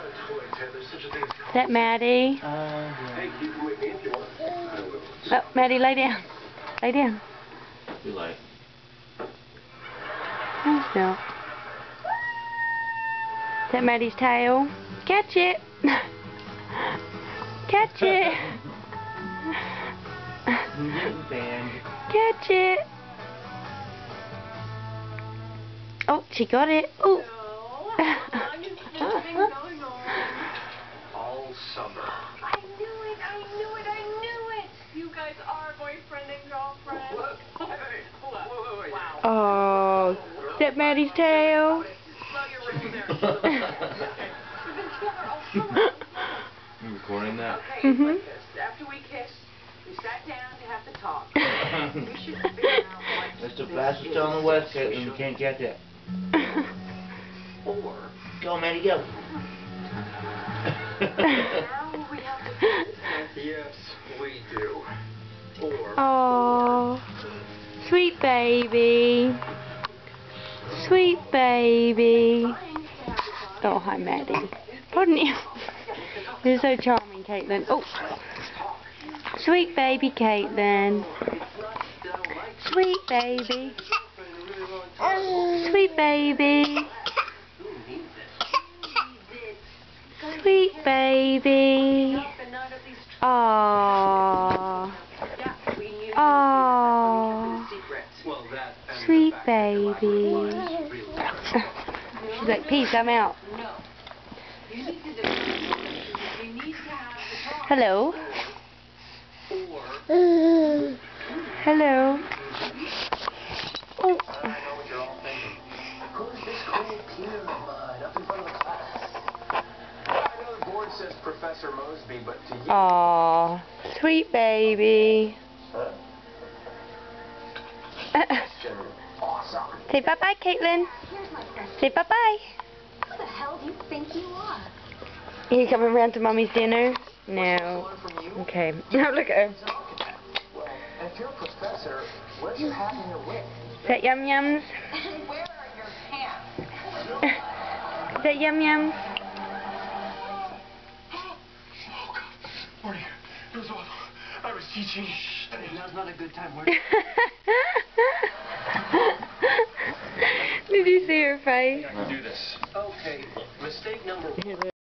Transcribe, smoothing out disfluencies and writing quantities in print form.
Is that Maddie? Oh, Maddie, lay down. Lay down. Too late. Oh, no. Is that Maddie's tail? Catch it! Catch it! Catch it! Oh, she got it. Oh. How long has this been going on? All summer. I knew it, I knew it, I knew it! You guys are boyfriend and girlfriend. Look, hey, wait. Wow. Oh, is that Maddie's tail? Slow your roll there. We've been together all summer. You recording that? Okay, it's like this. After we kissed, we sat down to have the talk. We should figure out what That's the this fastest is. on the west coast and you can't catch it. Or, Go, Maddie, go. Now we have to do this. yes, we do. Or, Oh, sweet baby. Sweet baby. Oh, hi, Maddie. Pardon you. You're so charming, Caitlin. Oh, sweet baby, Caitlin. Sweet baby. Sweet baby. Sweet baby. Aww. Aww. well, that and Sweet the fact that your last baby. was really She's like, peace, I'm out. No. You need to do you need to have the talk. Hello. or, Hello. Oh. I know what you're all thinking. Who's this cool Peter bud up in front of the class? I know the board says Professor Mosby, but to you... Aww. Sweet baby. Huh? Awesome. Say bye-bye, Caitlin. Here's my question. Say bye-bye. Who the hell do you think you are? Are you coming around to Mommy's dinner? No. Learn from you? Okay. Now look at her. He's an architect. Well, if you're a professor, where's your hat and your wig? Is that Yum Yums? And where are your pants? Is that Yum Yums? Morning. It was awful. I was teaching. Now's not a good time. Did you see her face? Do this. Okay, mistake number one.